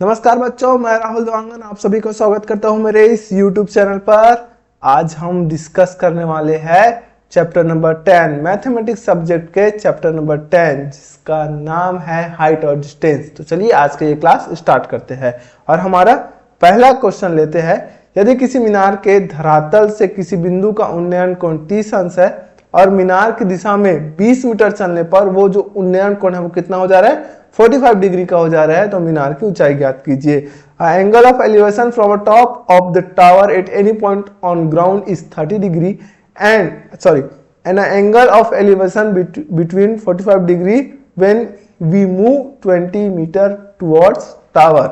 नमस्कार बच्चों, मैं राहुल देवांगन आप सभी को स्वागत करता हूं मेरे इस YouTube चैनल पर। आज हम डिस्कस करने वाले हैं चैप्टर नंबर 10 मैथमेटिक्स सब्जेक्ट के चैप्टर नंबर 10 जिसका नाम है हाइट और डिस्टेंस। तो चलिए आज का ये क्लास स्टार्ट करते हैं और हमारा पहला क्वेश्चन लेते हैं। यदि किसी मीनार के धरातल से किसी बिंदु का उन्नयन कोण 30 अंश है और मीनार की दिशा में 20 मीटर चलने पर वो जो उन्नयन कोण है वो कितना हो जा रहा है, 45 डिग्री का हो जा रहा है। तो मीनार की ऊंचाई ज्ञात कीजिए। Angle of elevation from a top of the tower at any point on ground is 30 degree and an angle of elevation between 45 degree when we move 20 meter towards tower.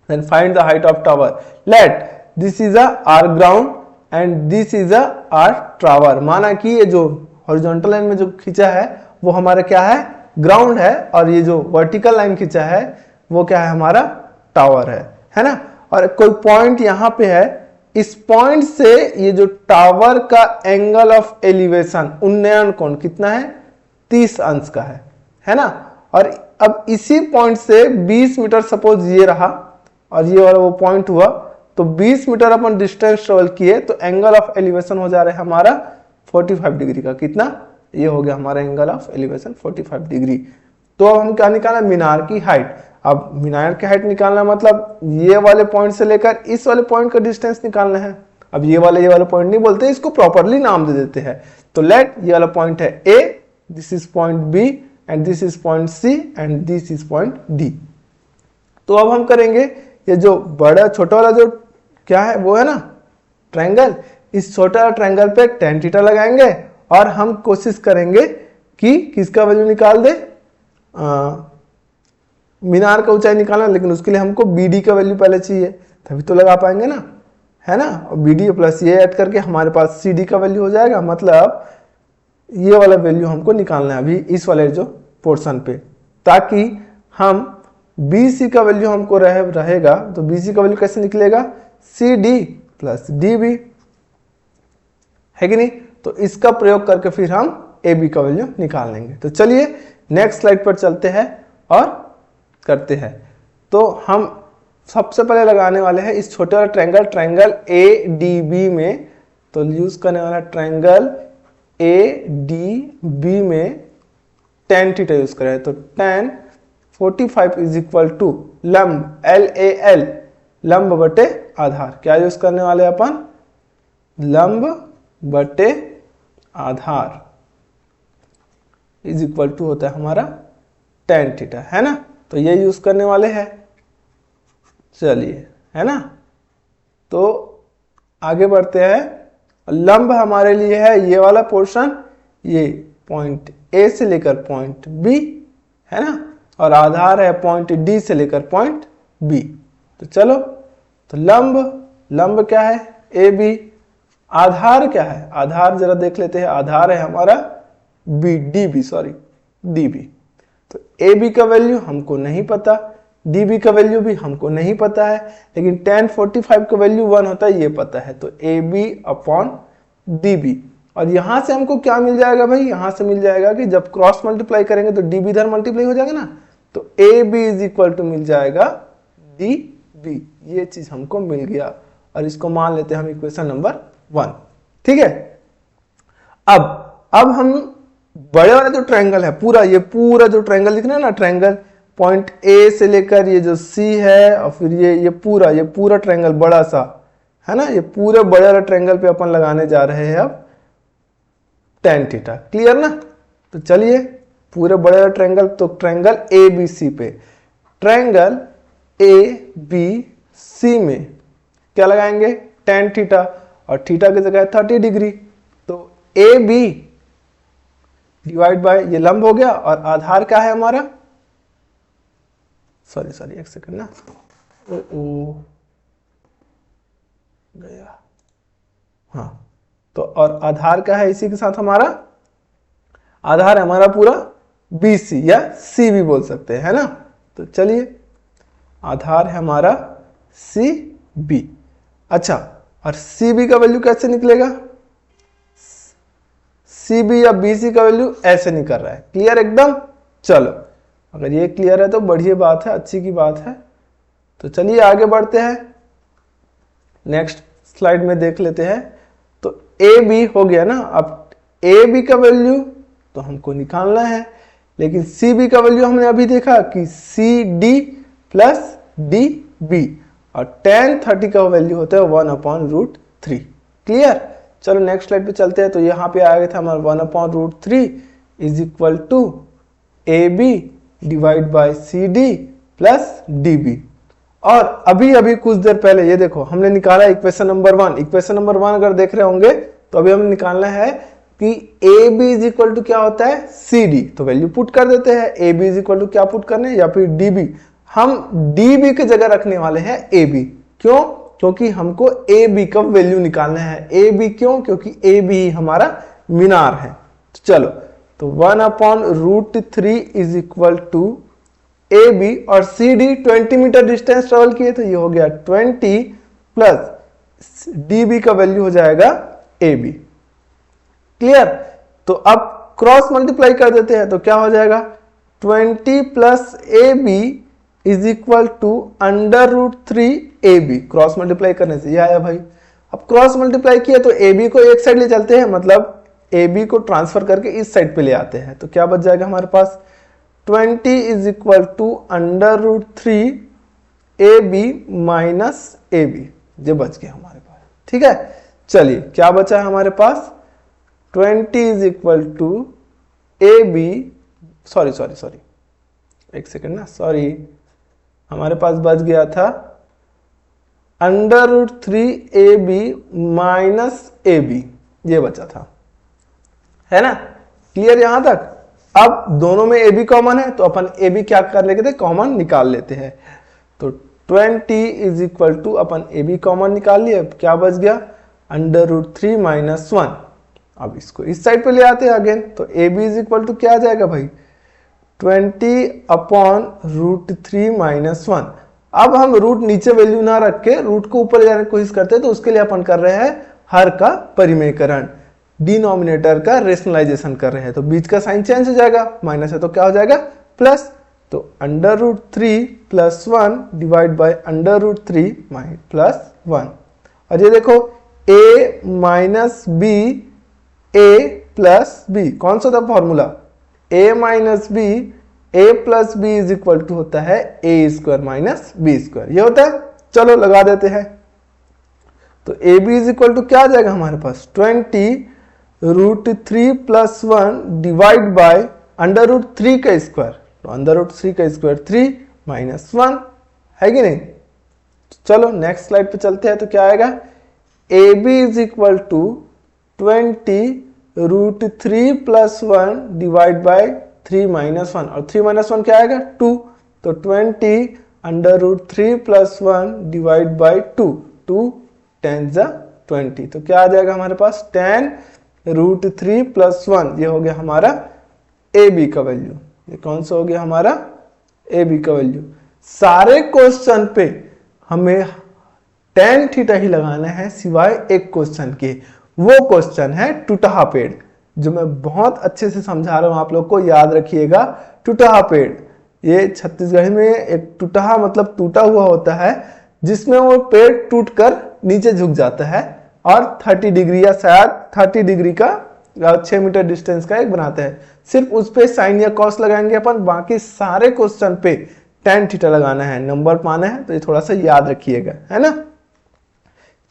Then find the height of tower. Let this is a r ground and this is a r tower. माना कि ये जो horizontal line में जो खींचा है वो हमारा क्या है, ग्राउंड है, और ये जो वर्टिकल लाइन खींचा है वो क्या है, हमारा टावर है ना। और कोई पॉइंट यहाँ पे है, इस पॉइंट से ये जो टावर का एंगल ऑफ एलिवेशन उन्नयन कोण कितना है, 30 अंश का है ना। और अब इसी पॉइंट से 20 मीटर सपोज ये रहा और ये वाला वो पॉइंट हुआ, तो 20 मीटर अपन डिस्टेंस ट्रेवल किए तो एंगल ऑफ एलिवेशन हो जा रहा है हमारा 45 डिग्री का। कितना, ये हो गया हमारा एंगल ऑफ एलिवेशन 45 डिग्री। तो अब हम क्या निकालना, मीनार की हाइट। अब मीनार की हाइट निकालना मतलब ये वाले पॉइंट से लेकर इस वाले पॉइंट का डिस्टेंस निकालना है। अब ये वाले पॉइंट नहीं बोलते, इसको प्रॉपरली नाम दे देते हैं। तो लेट ये वाला पॉइंट है A, this is point B and this is point C and this is point D. तो अब हम करेंगे ये जो बड़ा छोटा वाला जो क्या है वो है ना ट्रायंगल, इस छोटा ट्रायंगल पे tan थीटा लगाएंगे और हम कोशिश करेंगे कि किसका वैल्यू निकाल दे, मीनार का ऊंचाई निकालना। लेकिन उसके लिए हमको BD का वैल्यू पहले चाहिए, तभी तो लगा पाएंगे ना, है ना। और BD प्लस ये ऐड करके हमारे पास CD का वैल्यू हो जाएगा। मतलब ये वाला वैल्यू हमको निकालना है अभी इस वाले जो पोर्शन पे, ताकि हम BC का वैल्यू हमको रहेगा। तो BC का वैल्यू कैसे निकलेगा, CD प्लस DB, है कि नहीं। तो इसका प्रयोग करके फिर हम AB का वैल्यू निकाल लेंगे। तो चलिए नेक्स्ट स्लाइड पर चलते हैं और करते हैं। तो हम सबसे पहले लगाने वाले हैं इस छोटे वाला ट्रायंगल ADB में। तो यूज करने वाला ट्रायंगल ADB में tan थीटा यूज करें। तो tan 45 इज इक्वल टू लंब LAL, लंब बटे आधार। क्या यूज करने वाले अपन, लंब बटे आधार इज इक्वल टू होता है हमारा tan थीटा, है ना। तो ये यूज करने वाले हैं। चलिए, है ना। तो आगे बढ़ते हैं। लंब हमारे लिए है ये वाला पोर्शन, ये पॉइंट A से लेकर पॉइंट B, है ना। और आधार है पॉइंट D से लेकर पॉइंट B। तो चलो, तो लंब क्या है AB, आधार क्या है, आधार जरा देख लेते हैं। आधार है हमारा DB। तो AB का वैल्यू हमको नहीं पता, DB का वैल्यू भी हमको नहीं पता है, लेकिन tan 45 का वैल्यू 1 होता है ये पता है। तो AB अपॉन DB। और यहां से हमको क्या मिल जाएगा भाई, यहां से मिल जाएगा कि जब क्रॉस मल्टीप्लाई करेंगे तो DB इधर मल्टीप्लाई हो जाएगा ना। तो AB इज इक्वल टू मिल जाएगा DB। ये चीज हमको मिल गया और इसको मान लेते हैं हम इक्वेशन नंबर 1। ठीक है। अब हम बड़े वाला जो ट्रायंगल है ये पूरा जो ट्रायंगल दिख रहा है ना, ट्रायंगल पॉइंट A से लेकर ये जो C है और फिर ये पूरा ट्रायंगल बड़ा सा है ना, ये पूरे बड़े वाले ट्रायंगल पे अपन लगाने जा रहे हैं अब tan थीटा। क्लियर ना। तो चलिए पूरे बड़े वाले ट्रायंगल, तो ट्रायंगल ABC पे, ट्रायंगल ABC में क्या लगाएंगे, tan थीटा, और थीटा की जगह 30 डिग्री। तो AB डिवाइड बाय ये लंब हो गया और आधार क्या है हमारा, सॉरी एक सेकंड ना, गया, हाँ। तो और आधार क्या है इसी के साथ, हमारा आधार है हमारा पूरा BC या C भी बोल सकते हैं, है ना। तो चलिए आधार है हमारा CB। अच्छा, और CB का वैल्यू कैसे निकलेगा, CB या BC का वैल्यू ऐसे निकल रहा है। क्लियर एकदम। चलो, अगर ये क्लियर है तो बढ़िया बात है, अच्छी की बात है। तो चलिए आगे बढ़ते हैं, नेक्स्ट स्लाइड में देख लेते हैं। तो ए बी हो गया ना। अब ए बी का वैल्यू तो हमको निकालना है, लेकिन सी बी का वैल्यू हमने अभी देखा कि C D plus D B, और tan 30 का वैल्यू होता है 1/√3। क्लियर। चलो नेक्स्ट स्लाइड पे चलते हैं। तो यहाँ पे आ गया था हमारा 1/√3 is equal to A B divide by C D plus D B. और अभी अभी कुछ देर पहले ये देखो हमने निकाला इक्वेशन नंबर 1। इक्वेशन नंबर 1 अगर देख रहे होंगे तो अभी हमें निकालना है कि A B is equal to क्या होता है सी डी। तो वैल्यू पुट कर देते हैं, A B is equal to क्या पुट करने, या फिर डी बी। हम डी बी की जगह रखने वाले हैं ए बी। क्यों? क्योंकि हमको ए बी का वैल्यू निकालना है। ए बी क्यों? क्योंकि ए बी हमारा मीनार है। तो चलो, तो 1/√3 is equal to A B, और C D 20 meter distance travel किए, तो ये हो गया 20 प्लस डी बी का वैल्यू हो जाएगा ए बी। क्लियर। तो अब क्रॉस मल्टीप्लाई कर देते हैं, तो क्या हो जाएगा 20 plus A B is equal to √3 A B. Cross multiply करने से ये आया भाई। अब क्रॉस मल्टीप्लाई किया तो ए बी को एक साइड ले चलते हैं, मतलब ए बी को ट्रांसफर करके इस साइड पे ले आते हैं। तो क्या बच जाएगा हमारे पास 20 is equal to √3 A B minus A B. ये बच गया हमारे पास। ठीक है, चलिए क्या बचा है हमारे पास 20 is equal to A B, sorry एक सेकेंड ना, सॉरी, हमारे पास बच गया था √3 A B minus A B, ये बचा था, है ना। क्लियर यहां तक। अब दोनों में ए बी कॉमन है, तो अपन ए बी क्या कर लेते थे, कॉमन निकाल लेते हैं। तो 20 इज इक्वल टू अपन ए बी कॉमन निकाल लिए। अब क्या बच गया √3 माइनस 1। अब इसको इस साइड पे ले आते हैं अगेन। तो A B is equal to क्या आ जाएगा भाई 20/√3 माइनस 1। अब हम रूट नीचे वैल्यू ना रख के रूट को ऊपर ले जाने की कोशिश करते हैं, तो उसके लिए अपन कर रहे हैं हर का परिमेयकरण, डिनोमिनेटर का रेशनलाइजेशन कर रहे हैं। तो बीच का साइन चेंज हो जाएगा, माइनस है तो क्या हो जाएगा प्लस। तो √3 प्लस 1 डिवाइड बाई √3 प्लस 1। और ये देखो a minus B A plus B, कौन सा था formula a minus B, A plus B is equal to होता है A square minus B square, ये होता है। चलो लगा देते हैं। तो A B is equal to क्या आ जाएगा हमारे पास 20√3 प्लस 1 डिवाइड बाय √3 का स्क्वायर। तो √3 का स्क्वायर 3 माइनस 1, है कि नहीं। चलो नेक्स्ट स्लाइड पे चलते हैं। तो क्या आएगा A B is equal to 20√3 plus 1 divide by 3 minus 1, और 3 माइनस 1 क्या आएगा 2। तो 20√3 प्लस 1 डिवाइड बाई 2, 2 10 20। तो क्या आ जाएगा हमारे पास 10√3 प्लस 1, ये हो गया हमारा ए बी का वैल्यू। ये कौन सा हो गया हमारा ए बी का वैल्यू। सारे क्वेश्चन पे हमें tan थीटा ही लगाना है, सिवाय एक क्वेश्चन के। वो क्वेश्चन है टूटहा पेड़, जो मैं बहुत अच्छे से समझा रहा हूं, आप लोग को याद रखिएगा। टूटहा पेड़, ये छत्तीसगढ़ में एक टूटहा मतलब टूटा हुआ होता है, जिसमें वो पेड़ टूटकर नीचे झुक जाता है और 30 डिग्री या शायद 30 डिग्री का 6 मीटर डिस्टेंस का एक बनाता है। सिर्फ उस पे साइन या कॉस लगाएंगे अपन, बाकी सारे क्वेश्चन पे tan थीटा लगाना है, नंबर पाना है। तो ये थोड़ा सा याद रखिएगा, है ना।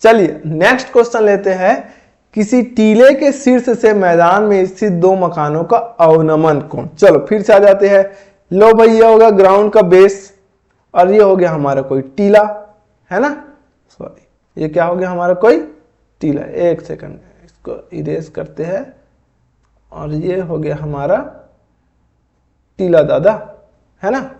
चलिए नेक्स्ट क्वेश्चन लेते हैं। किसी टीले के शीर्ष से मैदान में स्थित 2 मकानों का अवनमन कोण। चलो फिर से आ जाते हैं। लो भाई, ये होगा ग्राउंड का बेस, और ये हो गया हमारा कोई टीला, है ना। सॉरी, ये क्या हो गया हमारा कोई टीला। एक सेकंड, इसको इरेज करते हैं। और ये हो गया हमारा टीला दादा, है ना।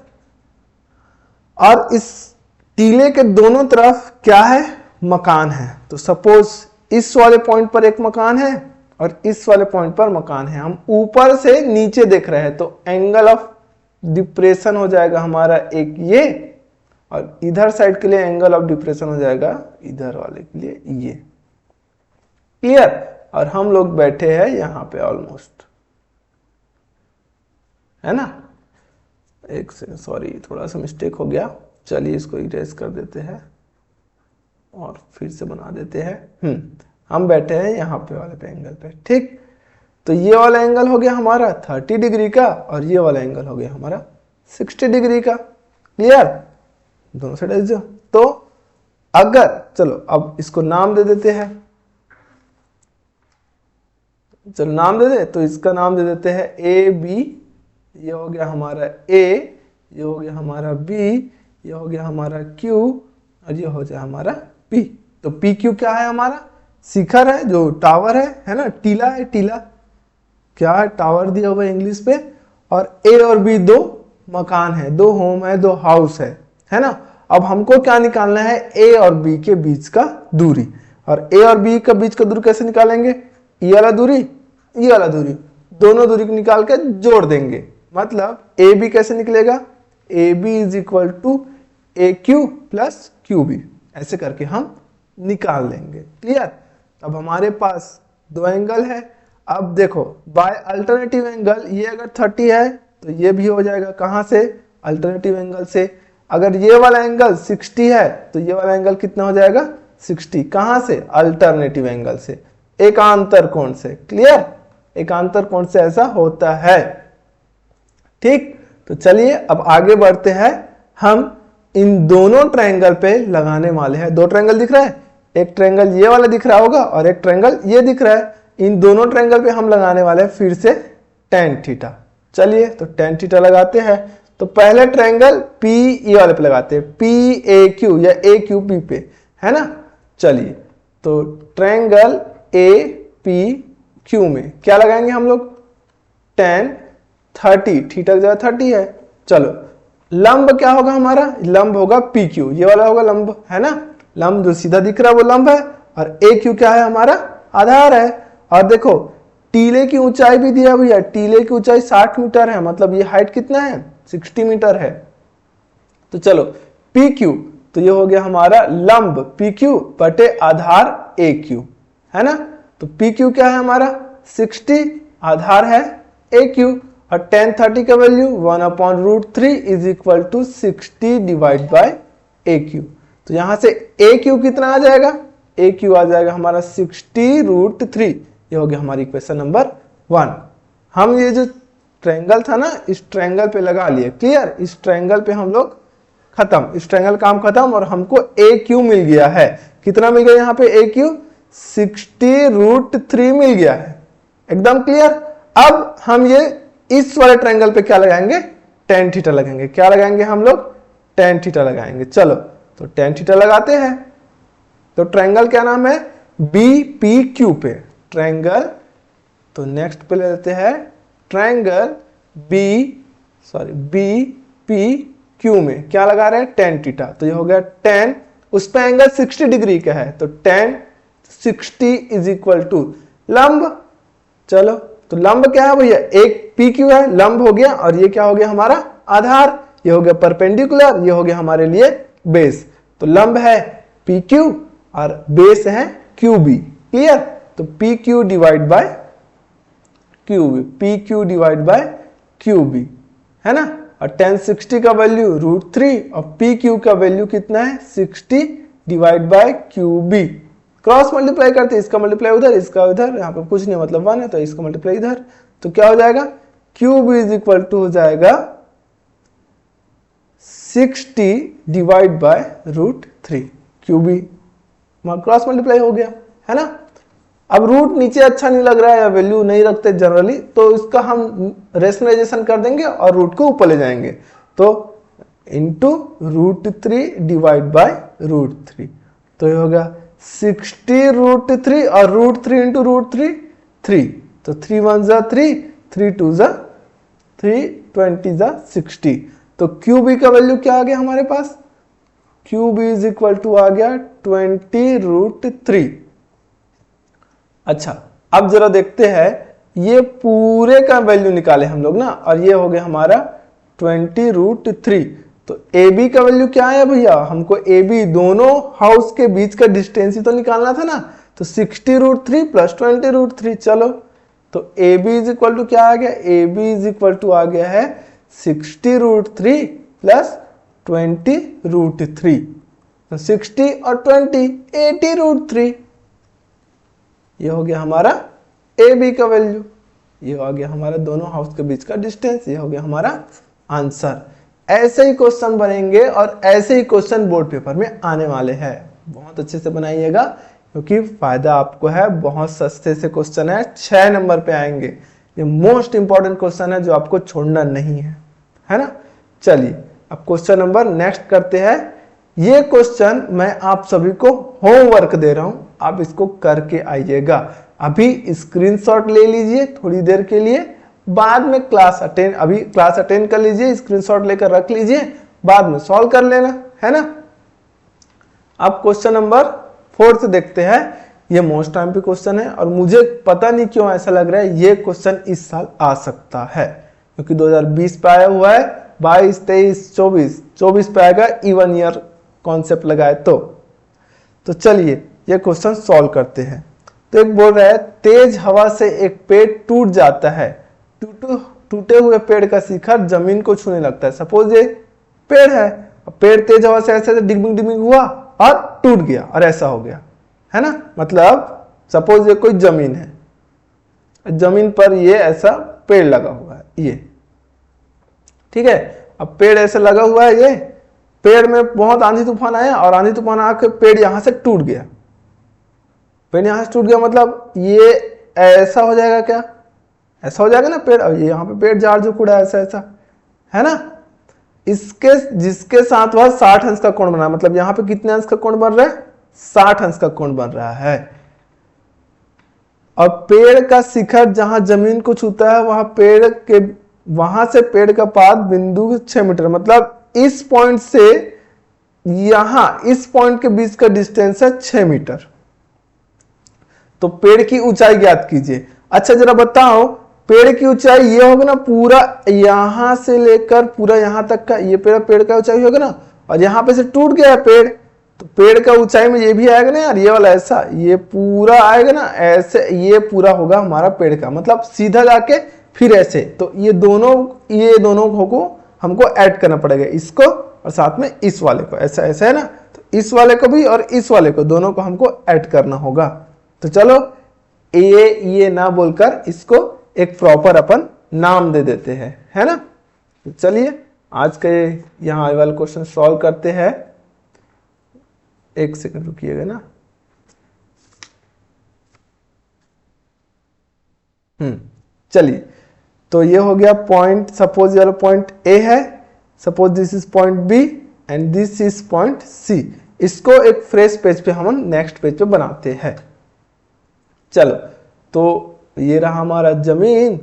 और इस टीले के दोनों तरफ क्या है, मकान है। तो सपोज इस वाले पॉइंट पर एक मकान है और इस वाले पॉइंट पर मकान है। हम ऊपर से नीचे देख रहे हैं, तो एंगल ऑफ डिप्रेशन हो जाएगा हमारा एक ये, और इधर साइड के लिए एंगल ऑफ डिप्रेशन हो जाएगा इधर वाले के लिए ये। क्लियर। और हम लोग बैठे हैं यहां पे ऑलमोस्ट, है ना। एक से सॉरी, थोड़ा सा मिस्टेक हो गया। चलिए इसको इरेज कर देते हैं और फिर से बना देते हैं। हम बैठे हैं यहाँ पे वाले पे एंगल पे, ठीक। तो ये वाला एंगल हो गया हमारा 30 डिग्री का और ये वाला एंगल हो गया हमारा 60 डिग्री का। क्लियर, दोनों साइड। तो अगर चलो अब इसको नाम दे देते हैं, चलो नाम दे दे, तो इसका नाम दे देते हैं ए बी। ये हो गया हमारा ए, ये हो गया हमारा बी, ये हो गया हमारा क्यू और ये हो जाए हमारा पी। तो पी क्यू क्या है हमारा? शिखर है, जो टावर है ना, टीला है, टीला क्या है? टावर दिया हुआ है इंग्लिश पे। और ए और बी दो मकान है, दो होम है, दो हाउस है ना। अब हमको क्या निकालना है? ए और बी के बीच का दूरी। और ए और बी के बीच का दूरी कैसे निकालेंगे? ये वाला दूरी, ये वाला दूरी, दोनों दूरी को निकाल के जोड़ देंगे। मतलब ए बी कैसे निकलेगा? A B is equal to A Q plus Q B, ऐसे करके हम निकाल लेंगे। क्लियर। अब हमारे पास दो एंगल है। अब देखो बाय अल्टरनेटिव एंगल, ये अगर 30 है तो ये भी हो जाएगा कहाँ से? अल्टरनेटिव एंगल से। अगर ये वाला एंगल 60 है तो ये वाला एंगल कितना हो जाएगा? 60। कहाँ से? अल्टरनेटिव एंगल से, एकांतर कोण से। क्लियर, एकांतर कोण से ऐसा होता है, ठीक। तो चलिए अब आगे बढ़ते हैं। हम इन दोनों ट्रायंगल पे लगाने वाले हैं। दो ट्रायंगल दिख रहा है, एक ट्रायंगल ये वाला दिख रहा होगा और एक ट्रायंगल ये दिख रहा है। इन दोनों ट्रायंगल पे हम लगाने वाले हैं फिर से tan थीटा। चलिए तो tan थीटा लगाते हैं। तो पहले ट्रायंगल P ये वाले पे लगाते हैं, PAQ या AQP पे, है ना। चलिए तो ट्रायंगल APQ में क्या लगाएंगे हम लोग? tan 30, थीटा की जगह 30 है। चलो लंब क्या होगा हमारा? लंब होगा PQ, ये वाला होगा लंब, है ना। लंब जो सीधा दिख रहा है वो लंब है और AQ क्या है हमारा? आधार है। और देखो टीले की ऊंचाई भी दिया भैया, टीले की ऊंचाई 60 मीटर है, मतलब ये हाइट कितना है? 60 मीटर है। तो चलो PQ, तो ये हो गया हमारा लंब PQ बटे आधार AQ, है ना। तो PQ क्या है हमारा? 60, आधार है AQ। और tan 30 का value 1/√3 is equal to 60 divide by AQ। तो यहां से AQ कितना आ जाएगा? AQ आ जाएगा हमारा 60√3। ये हो गया हमारी इक्वेशन नंबर 1। हम ये जो ट्रायंगल था ना, इस ट्रायंगल पे लगा लिए। क्लियर, इस ट्रायंगल पे हम लोग खत्म, इस ट्रायंगल काम खत्म और हमको AQ मिल गया है। कितना मिल गया यहाँ पे? AQ 60√3 मिल गया है। एकदम क्लियर। अब हम ये इस वाले ट्रायंगल पे क्या लगाएंगे? tan थीटा लगाएंगे। क्या लगाएंगे हम लोग? tan थीटा लगाएंगे। चलो तो tan थीटा लगाते हैं। तो ट्रायंगल क्या नाम है? BPQ पे ट्रायंगल। तो नेक्स्ट पे ले लेते हैं ट्रायंगल BPQ में क्या लगा रहे हैं? tan theta. तो ये हो गया tan, उस पे एंगल 60 डिग्री का है, तो tan 60 इज इक्वल टू लंब। चलो तो लंब क्या है भैया? एक PQ है, लंब हो गया, और ये क्या हो गया हमारा? आधार। ये हो गया परपेंडिकुलर, ये हो गया हमारे लिए बेस। तो लंब है PQ और बेस है QB। क्लियर। तो PQ divide by QB, PQ divide by QB, है ना। और tan 60 का वैल्यू √3 और PQ का वैल्यू कितना है? 60 divide bye QB। Cross multiply करते हैं, इसका मल्टीप्लाई उधर, इसका उधर, यहाँ पे कुछ नहीं मतलब 1 है तो इसका मल्टीप्लाई इधर। तो क्या हो जाएगा? QB इज इक्वल टू हो जाएगा 60 divide by √3। QB cross multiply हो गया, है ना। अब रूट नीचे अच्छा नहीं लग रहा है या वैल्यू नहीं रखते जनरली, तो इसका हम रेशनलाइजेशन कर देंगे और रूट को ऊपर ले जाएंगे। तो इंटू √3 डिवाइड बाय √3। तो ये होगा 60√3 और √3 इंटू √3 3। तो 3 1 जा 3, 3 2 जा 3, 20 जा 60। तो QB का वैल्यू क्या आ गया हमारे पास? QB इज इक्वल टू आ गया 20√3। अच्छा अब जरा देखते हैं, ये पूरे का वैल्यू निकाले हम लोग ना, और ये हो गया हमारा 20√3। तो AB का वैल्यू क्या है भैया? हमको AB दोनों हाउस के बीच का डिस्टेंस ही तो निकालना था ना। तो 60√3 प्लस 20√3। चलो तो AB इज इक्वल टू क्या आ गया? AB इज इक्वल टू आ गया है 60√3 प्लस 20√3, तो 60 और 20 80√3। ये हो गया हमारा ए बी का वैल्यू, ये हो गया हमारा दोनों हाउस के बीच का डिस्टेंस, ये हो गया हमारा आंसर। ऐसे ही क्वेश्चन बनेंगे और ऐसे ही क्वेश्चन बोर्ड पेपर में आने वाले हैं। बहुत अच्छे से बनाइएगा क्योंकि फायदा आपको है, बहुत सस्ते से क्वेश्चन है, 6 नंबर पे आएंगे। ये मोस्ट इंपॉर्टेंट क्वेश्चन है जो आपको छोड़ना नहीं है ना। चलिए अब क्वेश्चन नंबर नेक्स्ट करते हैं। ये क्वेश्चन मैं आप सभी को होमवर्क दे रहा हूं, आप इसको करके आइएगा। अभी स्क्रीनशॉट ले लीजिए थोड़ी देर के लिए, बाद में क्लास अटेंड, अभी क्लास अटेंड कर लीजिए, स्क्रीनशॉट लेकर रख लीजिए, बाद में सॉल्व कर लेना, है ना। अब क्वेश्चन नंबर 4 देखते हैं। ये मोस्ट टाइम पे क्वेश्चन है और मुझे पता नहीं क्यों ऐसा लग रहा है ये क्वेश्चन इस साल आ सकता है, क्योंकि 2020 पे आया हुआ है, 22, 23, 24 पे आएगा, इवन ईयर कॉन्सेप्ट लगाए तो चलिए ये क्वेश्चन सॉल्व करते हैं। तो एक बोल रहा है तेज हवा से एक पेड़ टूट जाता है, टूटे हुए पेड़ का शिखर जमीन को छूने लगता है। सपोज ये पेड़ है, पेड़ तेज हवा से ऐसे डिगमिंग हुआ और टूट गया और ऐसा हो गया, है ना। मतलब सपोज ये कोई जमीन है, जमीन पर ये ऐसा पेड़ लगा हुआ है, ये ठीक है। अब पेड़ ऐसे लगा हुआ है, ये पेड़ में बहुत आंधी तूफान आया और आंधी तूफान आके पेड़ यहां से टूट गया, पेड़ यहां से टूट गया, मतलब ये ऐसा हो जाएगा, क्या ऐसा हो जाएगा ना पेड़। अब ये यहाँ पे पेड़ झाड़ झुकड़ा है ऐसा, है ना। इसके जिसके साथ वह 60 अंश का कोण बना, मतलब यहाँ पे कितने अंश का कोण बन रहा है, 60 अंश का कोण बन रहा है। और पेड़ का शिखर जहां जमीन को छूता है वहां से पेड़ का पाद बिंदु 6 मीटर, मतलब इस पॉइंट से यहां इस पॉइंट के बीच का डिस्टेंस है 6 मीटर। तो पेड़ की ऊंचाई ज्ञात कीजिए। अच्छा जरा बताओ, पेड़ की ऊंचाई ये होगा ना, पूरा यहां से लेकर पूरा यहां तक का ये पेड़ का ऊंचाई होगा ना, और यहां पे से टूट गया पेड़, तो पेड़ का ऊंचाई में ये भी आएगा ना यार, ये वाला ऐसा, ये पूरा आएगा ना ऐसे, ये पूरा होगा हमारा पेड़ का, मतलब सीधा जाके फिर ऐसे। तो ये दोनों को हमको ऐड करना पड़ेगा, इसको और साथ में इस वाले को, ऐसा ऐसा है ना। तो इस वाले को भी और इस वाले को, दोनों को हमको ऐड करना होगा। तो चलो ये ना बोलकर इसको एक प्रॉपर अपन नाम दे देते हैं, है ना। तो चलिए आज के यहाँ वाला क्वेश्चन सॉल्व करते हैं। एक सेकंड रुकिएगा ना। चलिए तो ये हो गया पॉइंट, सपोज ये वाला पॉइंट ए है, suppose this is point B and this is point C. इसको एक फ्रेश पेज पे हम नेक्स्ट पेज पे बनाते हैं। चलो तो ये रहा हमारा जमीन,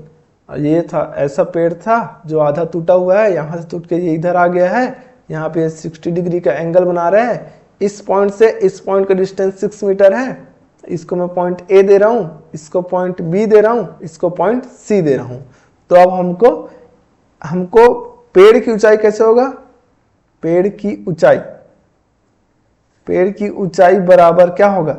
और ये था ऐसा पेड़ था जो आधा टूटा हुआ है, यहाँ से टूट के ये इधर आ गया है, यहाँ पे 60 डिग्री का एंगल बना रहा है। इस पॉइंट से इस पॉइंट का डिस्टेंस 6 मीटर है। इसको मैं पॉइंट ए दे रहा हूँ, इसको पॉइंट बी दे रहा हूँ, इसको पॉइंट सी दे रहा हूँ। तो अब हमको पेड़ की ऊंचाई कैसे होगा, पेड़ की ऊंचाई बराबर क्या होगा,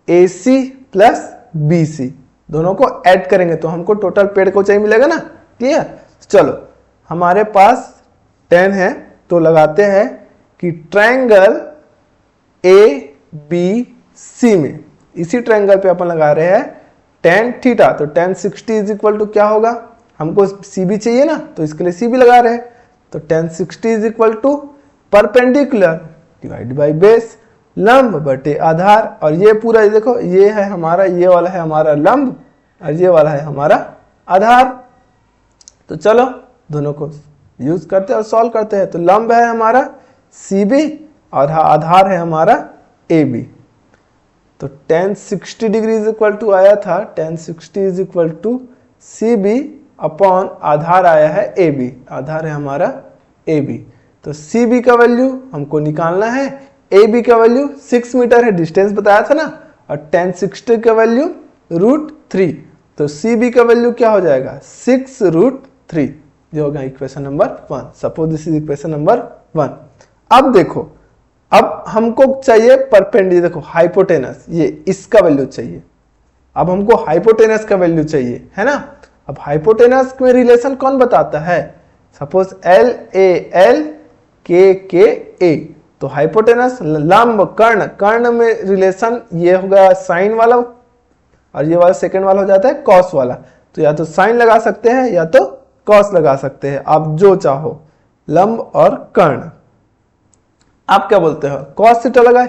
AC प्लस BC, दोनों को ऐड करेंगे तो हमको टोटल पेड़ का ऊंचाई मिलेगा ना। क्लियर। चलो हमारे पास 10 है, तो लगाते हैं कि ट्रायंगल ABC में, इसी ट्रायंगल पे अपन लगा रहे हैं tan थीटा, तो tan 60 इज इक्वल टू क्या होगा, हमको CB चाहिए ना, तो इसके लिए CB लगा रहे हैं। तो tan 60 is equal to perpendicular divide by base, लंब बटे आधार। और ये पूरा ये देखो, ये है हमारा, ये वाला है हमारा लंब और ये वाला है हमारा आधार। तो चलो दोनों को यूज करते हैं और सॉल्व करते हैं। तो लंब है हमारा CB और आधार है हमारा AB। तो tan 60 degree is equal to आया था, tan 60 is equal to CB upon आधार आया है AB, आधार है हमारा AB। तो CB का वैल्यू हमको निकालना है, AB का वैल्यू 6 मीटर है, डिस्टेंस बताया था ना, और tan 60 का वैल्यू √3। तो CB का वैल्यू क्या हो जाएगा, 6√3, जो होगा equation number 1। Suppose this is equation number 1। अब देखो, अब हमको चाहिए परपेंडिकुलर, देखो हाइपोटेनस, ये इसका वैल्यू चाहिए। अब हमको हाइपोटेनस का वैल्यू चाहिए, है ना। अब हाइपोटेनस में रिलेशन कौन बताता है, सपोज LAL KKA। तो हाइपोटेनस, लंब, कर्ण, कर्ण में रिलेशन ये होगा साइन वाला और ये वाला सेकंड वाला हो जाता है कॉस वाला। तो या तो साइन लगा सकते हैं या तो कॉस लगा सकते हैं, आप जो चाहो, लंब और कर्ण। आप क्या बोलते हो, कॉस थीटा लगाए?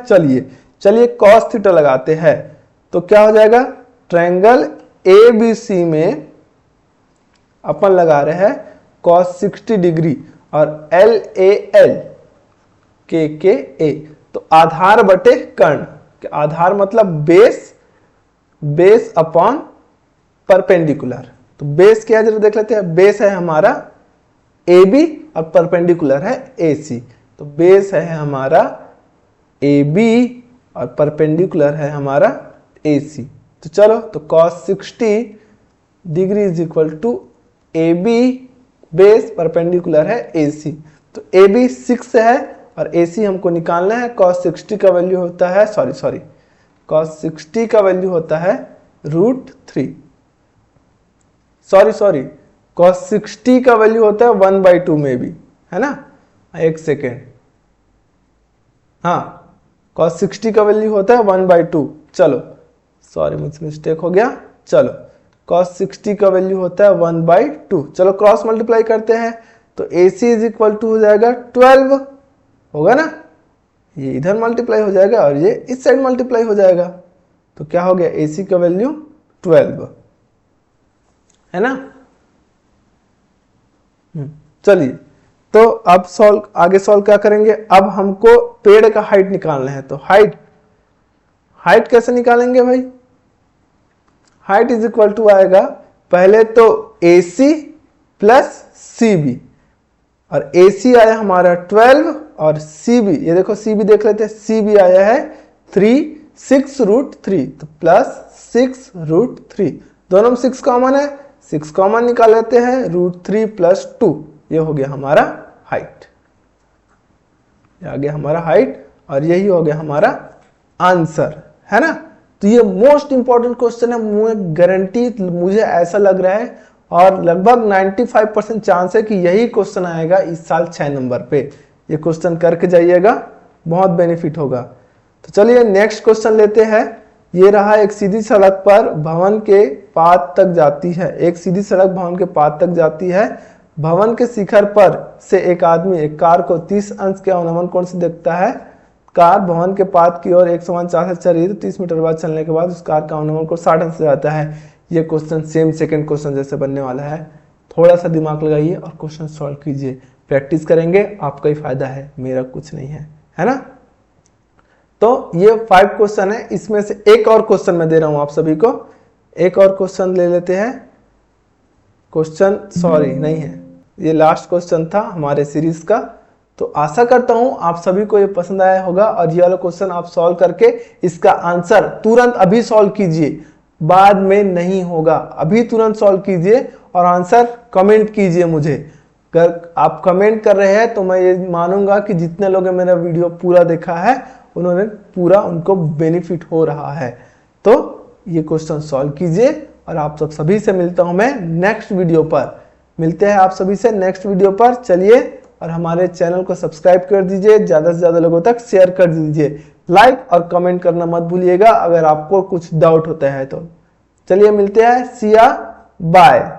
चलिए कॉस थीटा लगाते हैं। तो क्या हो जाएगा, ट्रायंगल ABC में अपन लगा रहे हैं कॉस 60 डिग्री और LAL KKA। तो आधार बटे कर्ण, आधार मतलब बेस अपॉन परपेंडिकुलर। तो बेस क्या है जरा देख लेते हैं। बेस है हमारा AB और परपेंडिकुलर है AC। तो बेस है हमारा AB और परपेंडिकुलर है हमारा AC। तो चलो, तो cos 60 degree is equal to AB base, perpendicular है AC। तो AB 6 है और AC हमको निकालना है। cos 60 का वैल्यू होता है cos 60 का वैल्यू होता है √3। cos 60 का वैल्यू होता है 1/2 में भी, है ना। एक सेकेंड, हाँ, cos 60 का वैल्यू होता है 1/2। चलो, सॉरी मुझसे मिस्टेक हो गया। चलो, cos 60 का वैल्यू होता है 1/2। चलो क्रॉस मल्टीप्लाई करते हैं। तो AC इज इक्वल टू हो जाएगा 12, होगा ना। ये इधर मल्टीप्लाई हो जाएगा और ये इस साइड मल्टीप्लाई हो जाएगा। तो क्या हो गया, AC का वैल्यू 12, है ना। चलिए, तो अब आगे सॉल्व क्या करेंगे। अब हमको पेड़ का हाइट निकालना है। तो हाइट कैसे निकालेंगे भाई। हाइट इज इक्वल टू आएगा पहले तो AC प्लस CB, और AC आया हमारा 12 और CB, ये देखो CB देख लेते हैं, CB आया है 6√3। तो प्लस 6√3, दोनों में 6 कॉमन है, 6 कॉमन निकाल लेते हैं, √3 + 2, ये हो गया हमारा हाइट। ये आ गया हमारा हाइट और यही हो गया हमारा आंसर, है ना। तो ये मोस्ट इंपॉर्टेंट क्वेश्चन है, मुझे गारंटी, मुझे ऐसा लग रहा है और लगभग 95% चांस है कि यही क्वेश्चन आएगा इस साल 6 नंबर पे। ये क्वेश्चन करके जाइएगा, बहुत बेनिफिट होगा। तो चलिए नेक्स्ट क्वेश्चन लेते हैं। ये रहा, एक सीधी सड़क पर भवन के पात तक जाती है। एक सीधी सड़क भवन के पात तक जाती है। भवन के शिखर पर से एक आदमी एक कार को 30 अंश के अवनमन कोण से देखता है। कार भवन के पात की ओर 149 से चल रही है। तो 30 मीटर बाद चलने के बाद उस कार का अवनमन कोण 60 अंश से जाता है। ये क्वेश्चन सेम सेकंड क्वेश्चन जैसे बनने वाला है। थोड़ा सा दिमाग लगाइए और क्वेश्चन सॉल्व कीजिए। प्रैक्टिस करेंगे, आपका ही फायदा है, मेरा कुछ नहीं है ना। तो ये 5 क्वेश्चन है, इसमें से एक और क्वेश्चन मैं दे रहा हूं आप सभी को। एक और क्वेश्चन ले लेते हैं। क्वेश्चन सॉरी नहीं है, ये लास्ट क्वेश्चन था हमारे सीरीज का। तो आशा करता हूं आप सभी को ये पसंद आया होगा और ये वाला क्वेश्चन आप सॉल्व करके इसका आंसर तुरंत अभी सॉल्व कीजिए, बाद में नहीं होगा। अभी तुरंत सॉल्व कीजिए और आंसर कमेंट कीजिए मुझे। अगर आप कमेंट कर रहे हैं तो मैं ये मानूंगा कि जितने लोगों ने मेरा वीडियो पूरा देखा है उन्होंने पूरा, उनको बेनिफिट हो रहा है। तो ये क्वेश्चन सॉल्व कीजिए और आप सब सभी से मिलता हूं मैं नेक्स्ट वीडियो पर। मिलते हैं आप सभी से नेक्स्ट वीडियो पर। चलिए, और हमारे चैनल को सब्सक्राइब कर दीजिए, ज्यादा से ज्यादा लोगों तक शेयर कर दीजिए, लाइक और कमेंट करना मत भूलिएगा अगर आपको कुछ डाउट होता है तो। चलिए मिलते हैं, सिया बाय।